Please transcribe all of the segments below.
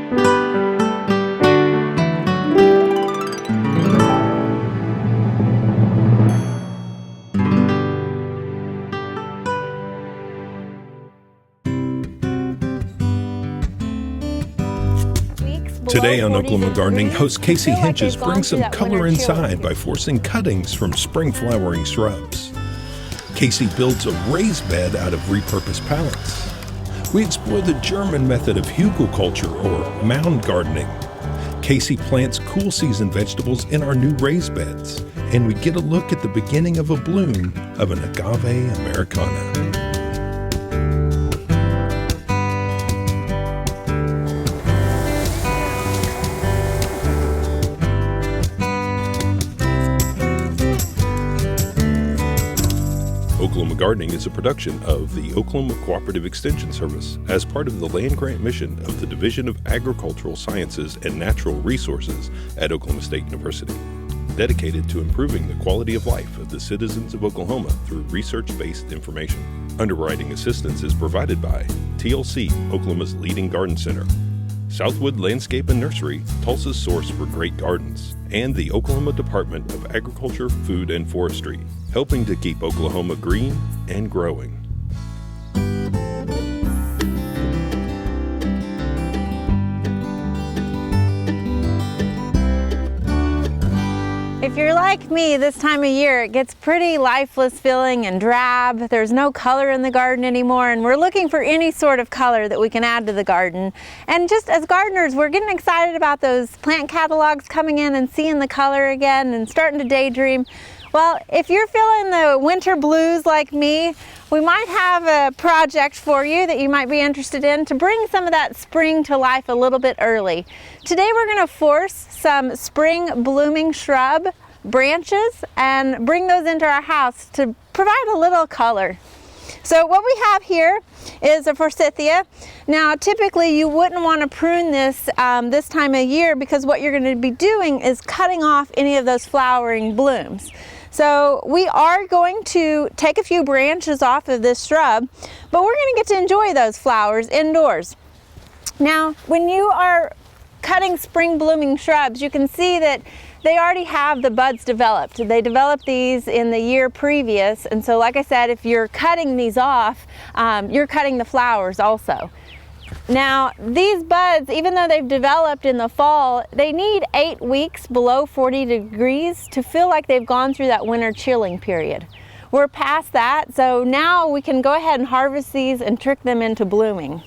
Today on Oklahoma Gardening, host Casey Hinches brings some color inside by forcing cuttings from spring flowering shrubs. Casey builds a raised bed out of repurposed pallets. We explore the German method of hugelkultur, or mound gardening. Casey plants cool season vegetables in our new raised beds, and we get a look at the beginning of a bloom of an Agave americana. Oklahoma Gardening is a production of the Oklahoma Cooperative Extension Service as part of the land grant mission of the Division of Agricultural Sciences and Natural Resources at Oklahoma State University, dedicated to improving the quality of life of the citizens of Oklahoma through research-based information. Underwriting assistance is provided by TLC, Oklahoma's leading garden center, Southwood Landscape and Nursery, Tulsa's source for great gardens, and the Oklahoma Department of Agriculture, Food, and Forestry, helping to keep Oklahoma green and growing. If you're like me this time of year, it gets pretty lifeless feeling and drab. There's no color in the garden anymore, and we're looking for any sort of color that we can add to the garden. And just as gardeners, we're getting excited about those plant catalogs coming in and seeing the color again and starting to daydream. Well, if you're feeling the winter blues like me, we might have a project for you that you might be interested in to bring some of that spring to life a little bit early. Today we're going to force some spring blooming shrub branches and bring those into our house to provide a little color. So what we have here is a forsythia. Now typically you wouldn't want to prune this this time of year because what you're going to be doing is cutting off any of those flowering blooms. So we are going to take a few branches off of this shrub, but we're going to get to enjoy those flowers indoors. Now, when you are cutting spring blooming shrubs, you can see that they already have the buds developed. They developed these in the year previous, and so like I said, if you're cutting these off, you're cutting the flowers also. Now, these buds, even though they've developed in the fall, they need 8 weeks below 40 degrees to feel like they've gone through that winter chilling period. We're past that, so now we can go ahead and harvest these and trick them into blooming.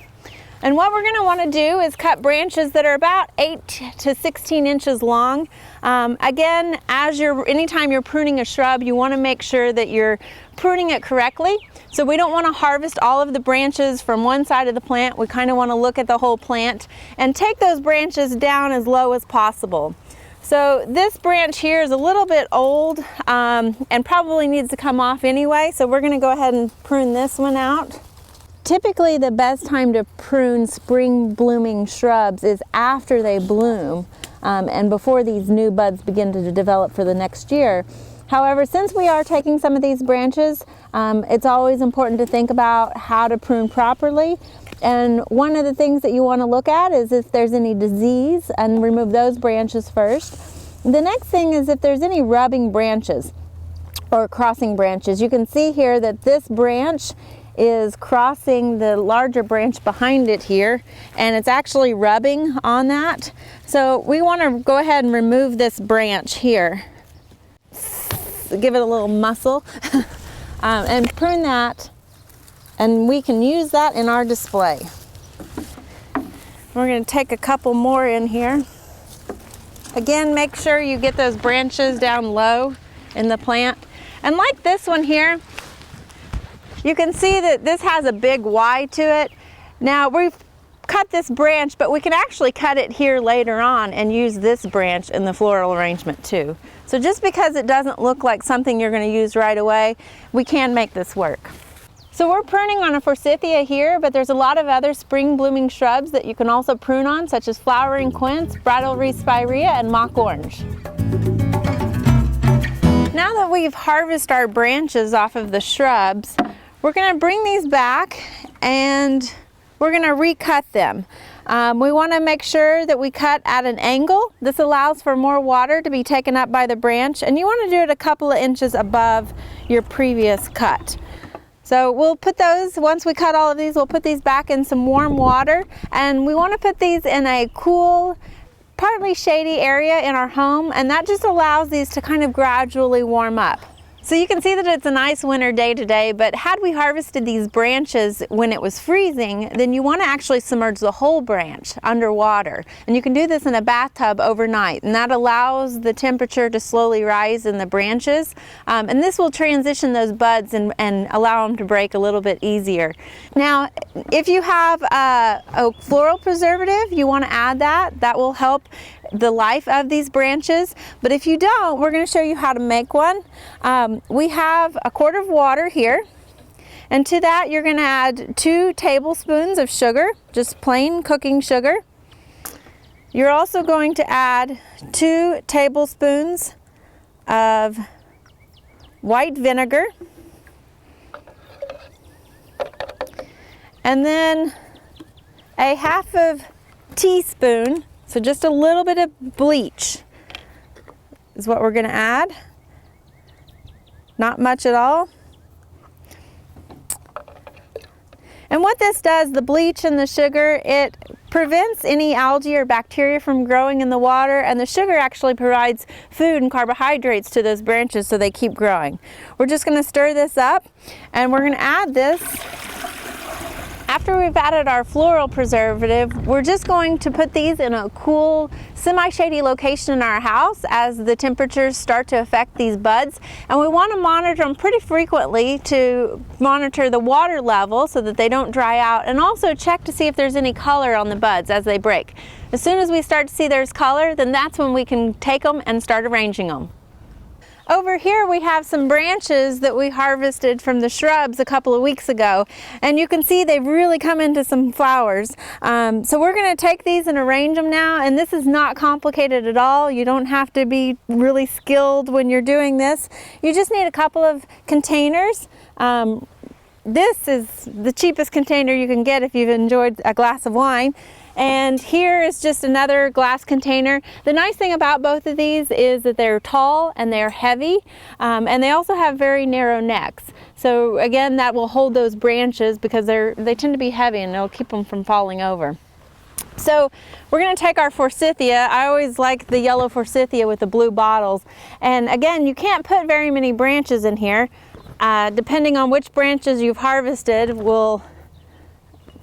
And what we're going to want to do is cut branches that are about 8 to 16 inches long. Again, anytime you're pruning a shrub, you want to make sure that you're pruning it correctly. So we don't want to harvest all of the branches from one side of the plant. We kind of want to look at the whole plant and take those branches down as low as possible. So this branch here is a little bit old and probably needs to come off anyway. So we're going to go ahead and prune this one out. Typically the best time to prune spring blooming shrubs is after they bloom and before these new buds begin to develop for the next year. However, since we are taking some of these branches, it's always important to think about how to prune properly. And one of the things that you want to look at is if there's any disease, and remove those branches first. The next thing is if there's any rubbing branches or crossing branches. You can see here that this branch is crossing the larger branch behind it here, and it's actually rubbing on that. So we want to go ahead and remove this branch here. Give it a little muscle and prune that, and we can use that in our display. We're going to take a couple more in here. Again, make sure you get those branches down low in the plant. And like this one here, you can see that this has a big Y to it. Now we've cut this branch, but we can actually cut it here later on and use this branch in the floral arrangement too. So just because it doesn't look like something you're going to use right away, we can make this work. So we're pruning on a forsythia here, but there's a lot of other spring blooming shrubs that you can also prune on, such as flowering quince, bridal-wreath spirea, and mock orange. Now that we've harvested our branches off of the shrubs, we're going to bring these back and we're going to recut them. We want to make sure that we cut at an angle. This allows for more water to be taken up by the branch, and you want to do it a couple of inches above your previous cut. So we'll put those, once we cut all of these, we'll put these back in some warm water, and we want to put these in a cool, partly shady area in our home, and that just allows these to kind of gradually warm up. So you can see that it's a nice winter day today, but had we harvested these branches when it was freezing, then you want to actually submerge the whole branch underwater. And you can do this in a bathtub overnight, and that allows the temperature to slowly rise in the branches. And this will transition those buds and allow them to break a little bit easier. Now, if you have a floral preservative, you want to add that. That will help the life of these branches. But if you don't, we're going to show you how to make one. We have a quart of water here, and to that you're going to add 2 tablespoons of sugar, just plain cooking sugar. You're also going to add 2 tablespoons of white vinegar, and then a half of teaspoon, so just a little bit of bleach is what we're going to add. Not much at all. And what this does, the bleach and the sugar, it prevents any algae or bacteria from growing in the water, and the sugar actually provides food and carbohydrates to those branches so they keep growing. We're just going to stir this up, and we're going to add this. After we've added our floral preservative, we're just going to put these in a cool, semi-shady location in our house as the temperatures start to affect these buds. And we want to monitor them pretty frequently to monitor the water level so that they don't dry out, and also check to see if there's any color on the buds as they break. As soon as we start to see there's color, then that's when we can take them and start arranging them. Over here we have some branches that we harvested from the shrubs a couple of weeks ago, and you can see they've really come into some flowers. So we're going to take these and arrange them now, and this is not complicated at all. You don't have to be really skilled when you're doing this. You just need a couple of containers. This is the cheapest container you can get if you've enjoyed a glass of wine. And here is just another glass container. The nice thing about both of these is that they're tall and they're heavy, and they also have very narrow necks. So again, that will hold those branches because they tend to be heavy, and it'll keep them from falling over. So we're going to take our forsythia. I always like the yellow forsythia with the blue bottles. And again, you can't put very many branches in here. Depending on which branches you've harvested will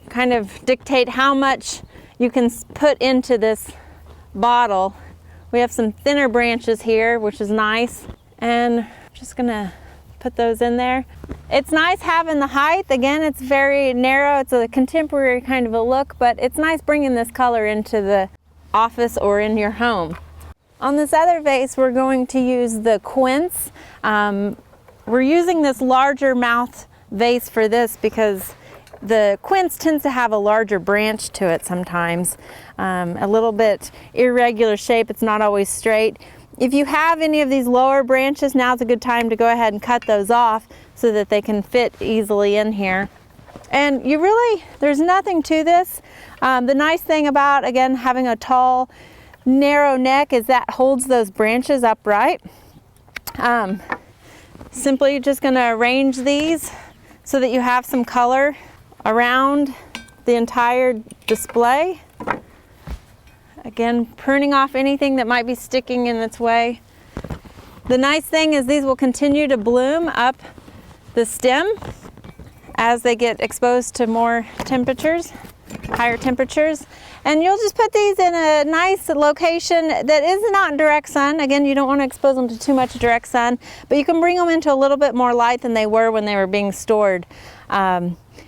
kind of dictate how much you can put into this bottle. We have some thinner branches here, which is nice, and I'm just gonna put those in there. It's nice having the height. Again, it's very narrow. It's a contemporary kind of a look, but it's nice bringing this color into the office or in your home. On this other vase, we're going to use the quince. We're using this larger mouth vase for this because the quince tends to have a larger branch to it sometimes, a little bit irregular shape. It's not always straight. If you have any of these lower branches, now's a good time to go ahead and cut those off so that they can fit easily in here. And there's nothing to this. The nice thing about, again, having a tall, narrow neck is that holds those branches upright. Simply just going to arrange these so that you have some color around the entire display. Again, pruning off anything that might be sticking in its way. The nice thing is these will continue to bloom up the stem as they get exposed to more temperatures, higher temperatures. And you'll just put these in a nice location that is not in direct sun. Again, you don't want to expose them to too much direct sun, but you can bring them into a little bit more light than they were when they were being stored.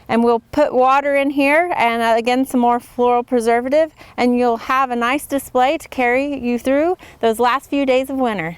And we'll put water in here, and again some more floral preservative, and you'll have a nice display to carry you through those last few days of winter.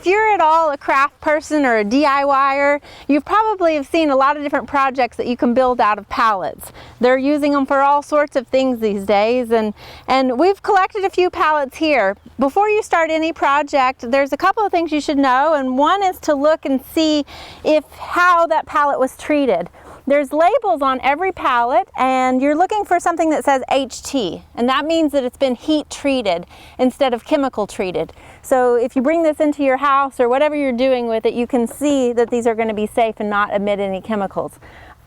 If you're at all a craft person or a DIYer, you probably have seen a lot of different projects that you can build out of pallets. They're using them for all sorts of things these days, and we've collected a few pallets here. Before you start any project, there's a couple of things you should know, and one is to look and see how that pallet was treated. There's labels on every pallet, and you're looking for something that says HT, and that means that it's been heat treated instead of chemical treated. So if you bring this into your house or whatever you're doing with it, you can see that these are going to be safe and not emit any chemicals.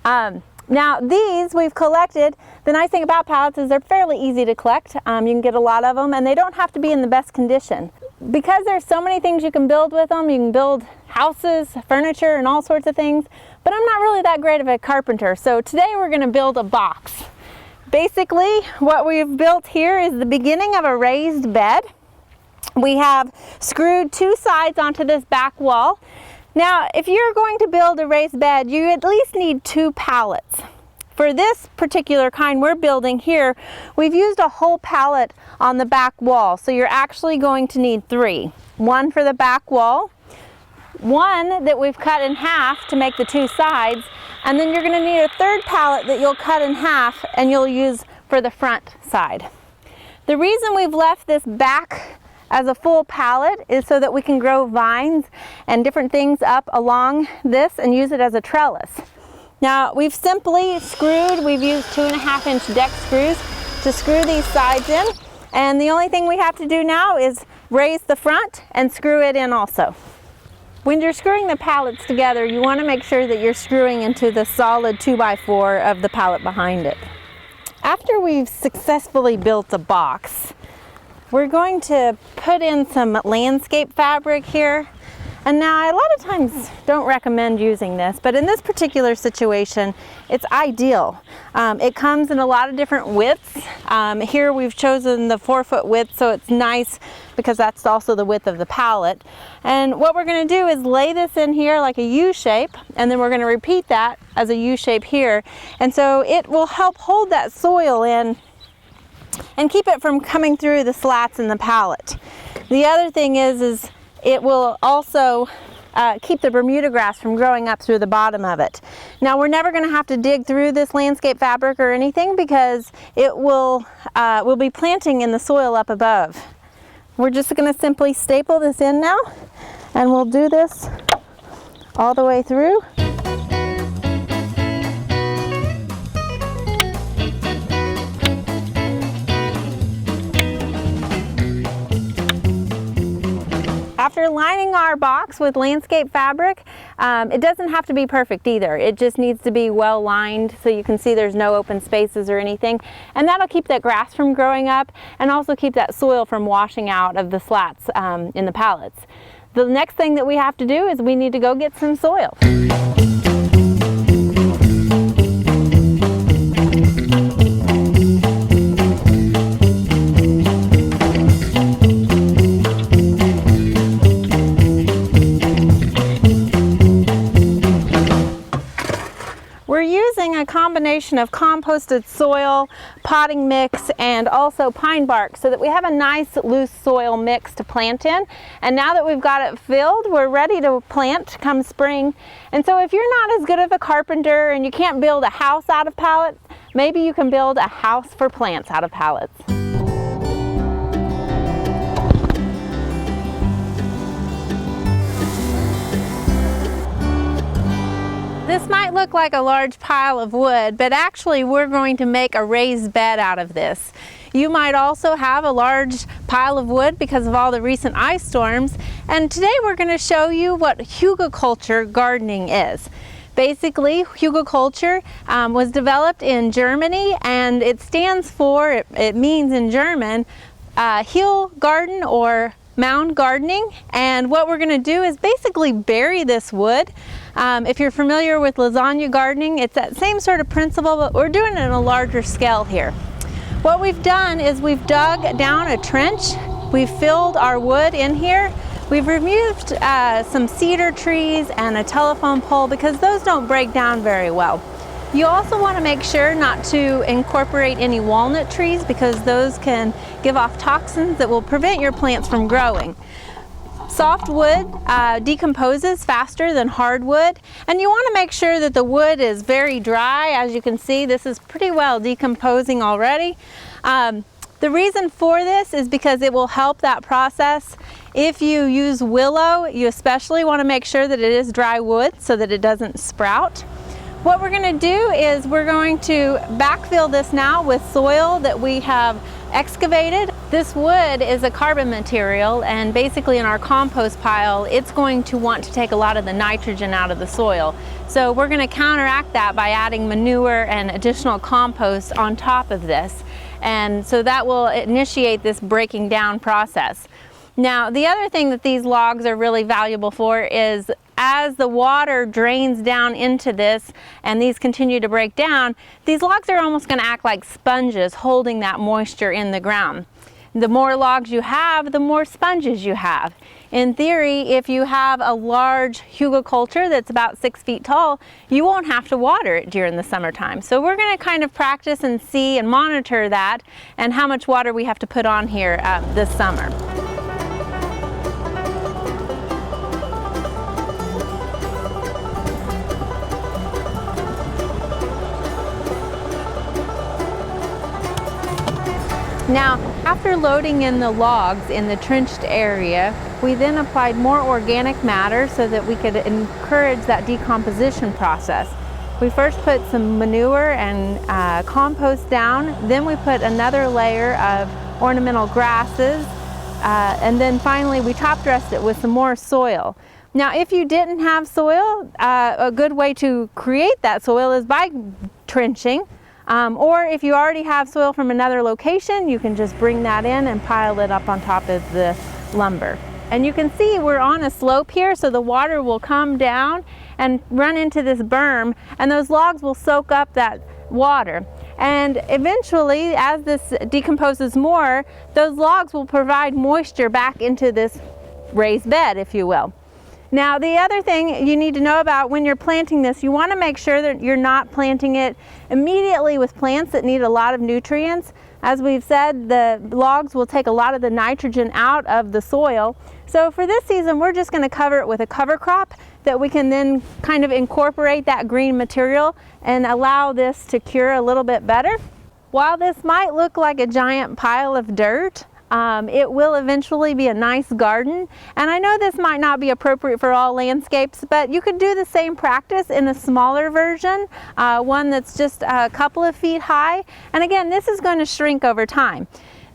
Now these we've collected. The nice thing about pallets is they're fairly easy to collect. You can get a lot of them, and they don't have to be in the best condition. Because there's so many things you can build with them, you can build houses, furniture, and all sorts of things, but I'm not really that great of a carpenter, so today we're going to build a box. Basically, what we've built here is the beginning of a raised bed. We have screwed two sides onto this back wall. Now, if you're going to build a raised bed, you at least need 2 pallets. For this particular kind we're building here, we've used a whole pallet on the back wall, so you're actually going to need 3. One for the back wall, one that we've cut in half to make the 2 sides, and then you're going to need a 3rd pallet that you'll cut in half and you'll use for the front side. The reason we've left this back as a full pallet is so that we can grow vines and different things up along this and use it as a trellis. Now we've simply screwed, we've used 2.5-inch deck screws to screw these sides in, and the only thing we have to do now is raise the front and screw it in also. When you're screwing the pallets together, you want to make sure that you're screwing into the solid 2x4 of the pallet behind it. After we've successfully built a box, we're going to put in some landscape fabric here. And now I a lot of times don't recommend using this, but in this particular situation, it's ideal. It comes in a lot of different widths. Here we've chosen the 4-foot width, so it's nice because that's also the width of the pallet. And what we're going to do is lay this in here like a U shape, and then we're going to repeat that as a U shape here. And so it will help hold that soil in and keep it from coming through the slats in the pallet. The other thing is it will also keep the Bermuda grass from growing up through the bottom of it. Now we're never going to have to dig through this landscape fabric or anything because it will we'll be planting in the soil up above. We're just going to simply staple this in now, and we'll do this all the way through. After lining our box with landscape fabric, it doesn't have to be perfect either. It just needs to be well lined so you can see there's no open spaces or anything. And that'll keep that grass from growing up and also keep that soil from washing out of the slats in the pallets. The next thing that we have to do is we need to go get some soil. A combination of composted soil, potting mix, and also pine bark so that we have a nice loose soil mix to plant in. And now that we've got it filled, we're ready to plant come spring. And so if you're not as good of a carpenter and you can't build a house out of pallets, maybe you can build a house for plants out of pallets. This might look like a large pile of wood, but actually we're going to make a raised bed out of this. You might also have a large pile of wood because of all the recent ice storms, and today we're going to show you what hugelkultur gardening is. Basically, hugelkultur was developed in Germany, and it stands for, it means in German, hill garden or mound gardening. And what we're going to do is basically bury this wood. If you're familiar with lasagna gardening, it's that same sort of principle, but we're doing it on a larger scale here. What we've done is we've dug down a trench, we've filled our wood in here, we've removed some cedar trees and a telephone pole because those don't break down very well. You also want to make sure not to incorporate any walnut trees because those can give off toxins that will prevent your plants from growing. Soft wood decomposes faster than hardwood, and you want to make sure that the wood is very dry. As you can see, this is pretty well decomposing already. The reason for this is because it will help that process. If you use willow, you especially want to make sure that it is dry wood so that it doesn't sprout. What we're going to do is we're going to backfill this now with soil that we have excavated. This wood is a carbon material, and basically in our compost pile it's going to want to take a lot of the nitrogen out of the soil. So we're going to counteract that by adding manure and additional compost on top of this. And so that will initiate this breaking down process. Now, the other thing that these logs are really valuable for is as the water drains down into this and these continue to break down, these logs are almost going to act like sponges holding that moisture in the ground. The more logs you have, the more sponges you have. In theory, if you have a large hugelkultur that's about 6 feet tall, you won't have to water it during the summertime. So we're going to kind of practice and see and monitor that and how much water we have to put on here this summer. Now, after loading in the logs in the trenched area, we then applied more organic matter so that we could encourage that decomposition process. We first put some manure and compost down, then we put another layer of ornamental grasses, and then finally we top dressed it with some more soil. Now, if you didn't have soil, a good way to create that soil is by trenching. Or if you already have soil from another location, you can just bring that in and pile it up on top of the lumber. And you can see we're on a slope here, so the water will come down and run into this berm, and those logs will soak up that water. And eventually, as this decomposes more, those logs will provide moisture back into this raised bed, if you will. Now, the other thing you need to know about when you're planting this, you want to make sure that you're not planting it immediately with plants that need a lot of nutrients. As we've said, the logs will take a lot of the nitrogen out of the soil. So for this season, we're just going to cover it with a cover crop that we can then kind of incorporate that green material and allow this to cure a little bit better. While this might look like a giant pile of dirt, it will eventually be a nice garden. And I know this might not be appropriate for all landscapes, but you could do the same practice in a smaller version, one that's just a couple of feet high. And again, this is going to shrink over time.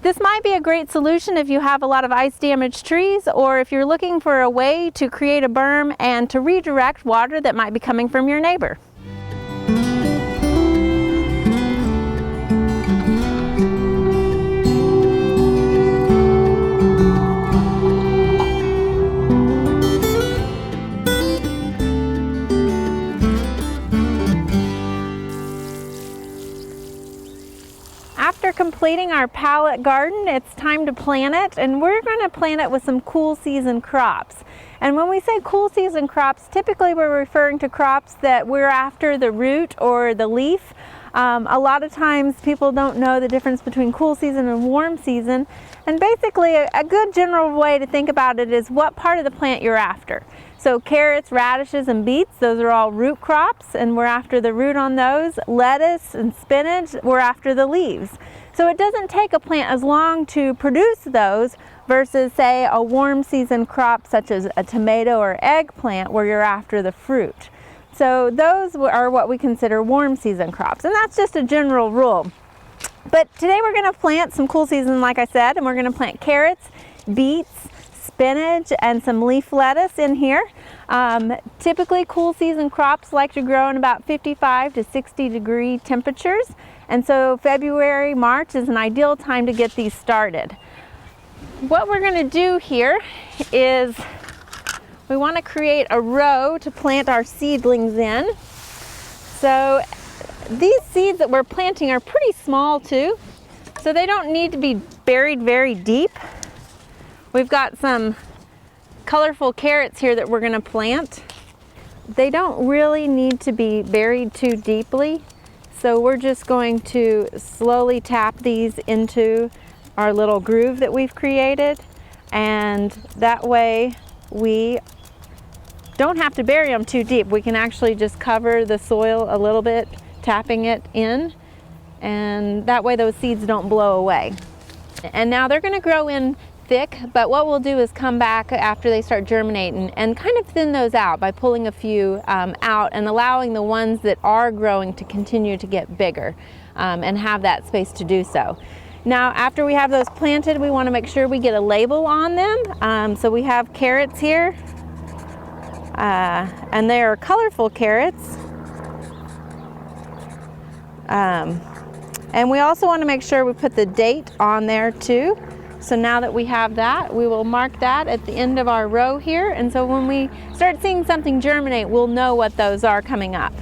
This might be a great solution if you have a lot of ice damaged trees, or if you're looking for a way to create a berm and to redirect water that might be coming from your neighbor. After completing our pallet garden, it's time to plant it, and we're going to plant it with some cool season crops. And when we say cool season crops, typically we're referring to crops that we're after the root or the leaf. A lot of times people don't know the difference between cool season and warm season, and basically a good general way to think about it is what part of the plant you're after. So carrots, radishes, and beets, those are all root crops, and we're after the root on those. Lettuce and spinach, we're after the leaves. So it doesn't take a plant as long to produce those versus, say, a warm season crop such as a tomato or eggplant where you're after the fruit. So those are what we consider warm season crops, and that's just a general rule. But today we're going to plant some cool season, like I said, and we're going to plant carrots, beets, spinach, and some leaf lettuce in here. Typically cool season crops like to grow in about 55 to 60 degree temperatures, and so February, March is an ideal time to get these started. What we're going to do here is we want to create a row to plant our seedlings in. So these seeds that we're planting are pretty small too, so they don't need to be buried very deep. We've got some colorful carrots here that we're going to plant. They don't really need to be buried too deeply, so we're just going to slowly tap these into our little groove that we've created. and that way we don't have to bury them too deep. We can actually just cover the soil a little bit, tapping it in, and that way those seeds don't blow away. And now they're going to grow in thick, but what we'll do is come back after they start germinating and kind of thin those out by pulling a few out and allowing the ones that are growing to continue to get bigger and have that space to do so. Now, after we have those planted, we want to make sure we get a label on them. So we have carrots here, and they are colorful carrots. And we also want to make sure we put the date on there too. So now that we have that, we will mark that at the end of our row here. And so when we start seeing something germinate, we'll know what those are coming up.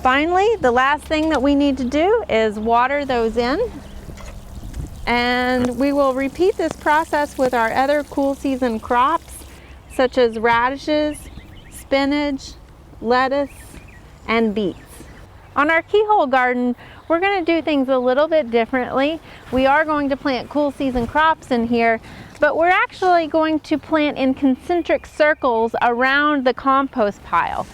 Finally, the last thing that we need to do is water those in. And we will repeat this process with our other cool season crops, such as radishes, spinach, lettuce, and beets. On our keyhole garden, we're going to do things a little bit differently. We are going to plant cool season crops in here, but we're actually going to plant in concentric circles around the compost pile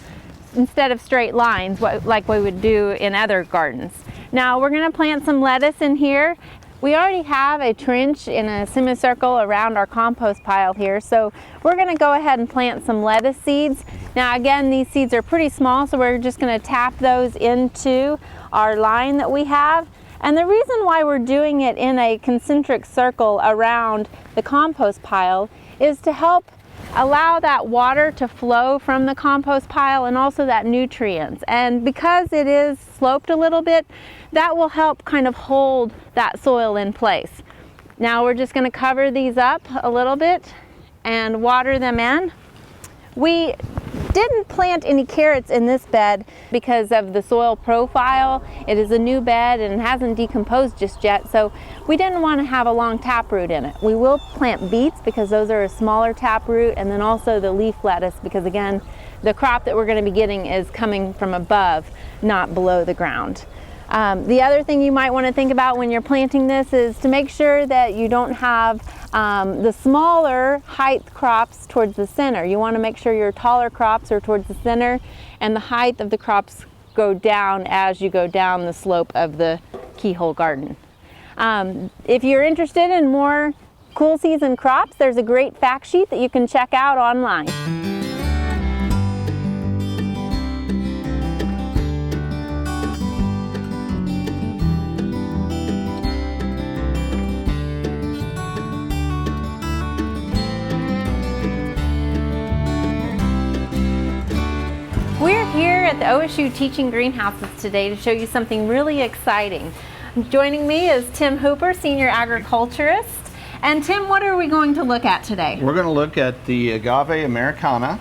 instead of straight lines like we would do in other gardens. Now we're going to plant some lettuce in here. We already have a trench in a semicircle around our compost pile here, so we're going to go ahead and plant some lettuce seeds. Now again, these seeds are pretty small, so we're just going to tap those into our line that we have. And the reason why we're doing it in a concentric circle around the compost pile is to help allow that water to flow from the compost pile and also that nutrients. And because it is sloped a little bit, that will help kind of hold that soil in place. Now we're just going to cover these up a little bit and water them in. We didn't plant any carrots in this bed because of the soil profile. It is a new bed and it hasn't decomposed just yet, so we didn't want to have a long taproot in it. We will plant beets because those are a smaller taproot, and then also the leaf lettuce because again, the crop that we're going to be getting is coming from above, not below the ground. The other thing you might want to think about when you're planting this is to make sure that you don't have the smaller height crops towards the center. You want to make sure your taller crops are towards the center and the height of the crops go down as you go down the slope of the keyhole garden. If you're interested in more cool season crops, there's a great fact sheet that you can check out online. We're here at the OSU Teaching Greenhouses today to show you something really exciting. Joining me is Tim Hooper, Senior Agriculturist. And Tim, what are we going to look at today? We're going to look at the Agave americana,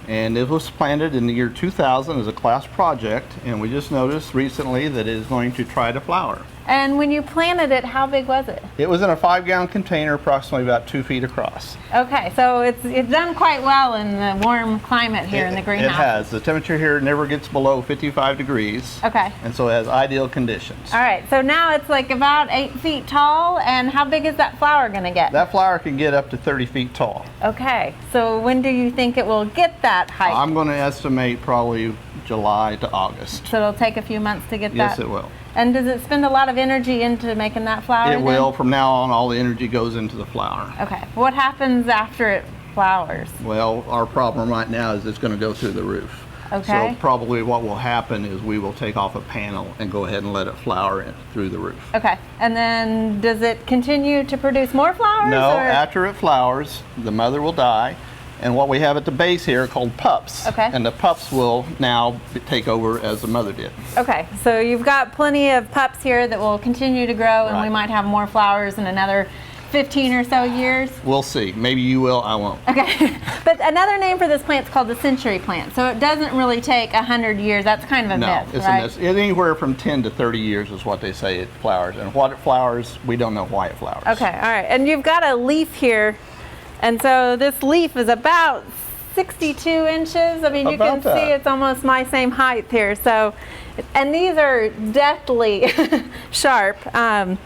and it was planted in the year 2000 as a class project, and we just noticed recently that it is going to try to flower. And when you planted it, how big was it? It was in a 5-gallon container, approximately about 2 feet across. Okay, so it's done quite well in the warm climate here in the greenhouse. It has. The temperature here never gets below 55 degrees. Okay. And so it has ideal conditions. All right, so now it's like about 8 feet tall, and how big is that flower going to get? That flower can get up to 30 feet tall. Okay, so when do you think it will get that height? I'm going to estimate probably July to August. So it'll take a few months to get that? Yes, it will. And does it spend a lot of energy into making that flower? It will. From now on, all the energy goes into the flower. Okay. What happens after it flowers? Well, our problem right now is it's going to go through the roof. Okay. So probably what will happen is we will take off a panel and go ahead and let it flower in through the roof. Okay. And then does it continue to produce more flowers? No, or? after it flowers, the mother will die. And what we have at the base here are called pups. Okay. And the pups will now take over as the mother did. Okay, so you've got plenty of pups here that will continue to grow, and Right. we might have more flowers in another 15 or so years. We'll see. Maybe you will, I won't. Okay, but another name for this plant is called the century plant. So it doesn't really take 100 years. That's kind of a myth, it's right? a myth. Anywhere from 10 to 30 years is what they say it flowers. And what it flowers, we don't know why it flowers. Okay, all right. And you've got a leaf here. And so this leaf is about 62 inches. I mean, you can About that. see it's almost my same height here. So, and these are deathly sharp.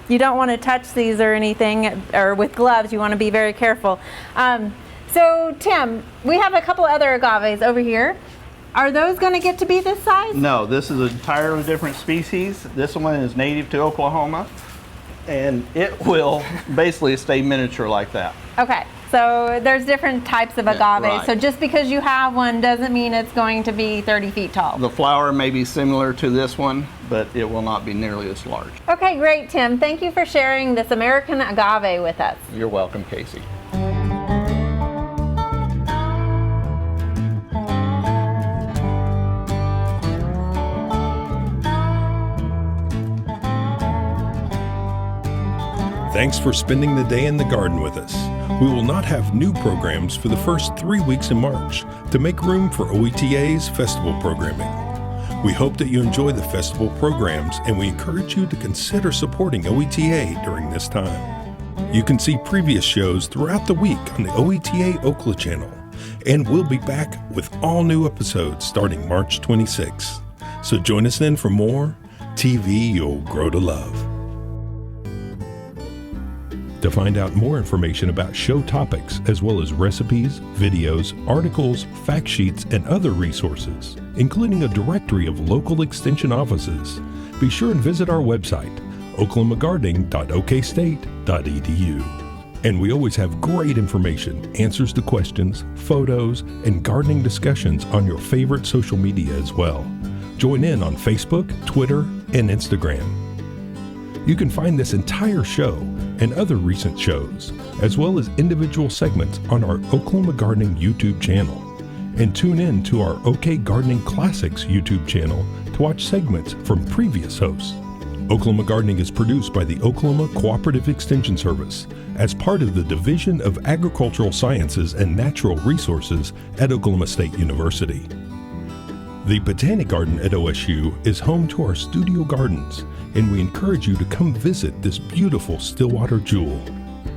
You don't want to touch these or anything, or with gloves, you want to be very careful. So Tim, we have a couple other agaves over here. Are those going to get to be this size? No, this is an entirely different species. This one is native to Oklahoma, and it will basically stay miniature like that. Okay, so there's different types of agave. right. So just because you have one doesn't mean it's going to be 30 feet tall. The flower may be similar to this one, but it will not be nearly as large. Okay, great, Tim. Thank you for sharing this American agave with us. You're welcome, Casey. Thanks for spending the day in the garden with us. We will not have new programs for the first 3 weeks in March to make room for OETA's festival programming. We hope that you enjoy the festival programs, and we encourage you to consider supporting OETA during this time. You can see previous shows throughout the week on the OETA Ookla channel, and we'll be back with all new episodes starting March 26. So join us then for more TV you'll grow to love. To find out more information about show topics, as well as recipes, videos, articles, fact sheets, and other resources, including a directory of local extension offices, be sure and visit our website, oklahomagardening.okstate.edu. And we always have great information, answers to questions, photos, and gardening discussions on your favorite social media as well. Join in on Facebook, Twitter, and Instagram. You can find this entire show and other recent shows, as well as individual segments on our Oklahoma Gardening YouTube channel. And tune in to our OK Gardening Classics YouTube channel to watch segments from previous hosts. Oklahoma Gardening is produced by the Oklahoma Cooperative Extension Service as part of the Division of Agricultural Sciences and Natural Resources at Oklahoma State University. The Botanic Garden at OSU is home to our studio gardens, and we encourage you to come visit this beautiful Stillwater jewel.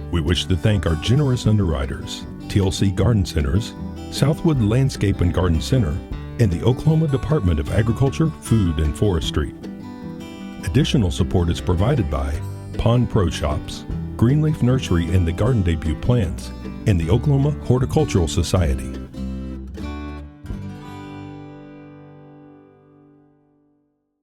We wish to thank our generous underwriters, TLC Garden Centers, Southwood Landscape and Garden Center, and the Oklahoma Department of Agriculture, Food, and Forestry. Additional support is provided by Pond Pro Shops, Greenleaf Nursery and the Garden Debut Plants, and the Oklahoma Horticultural Society.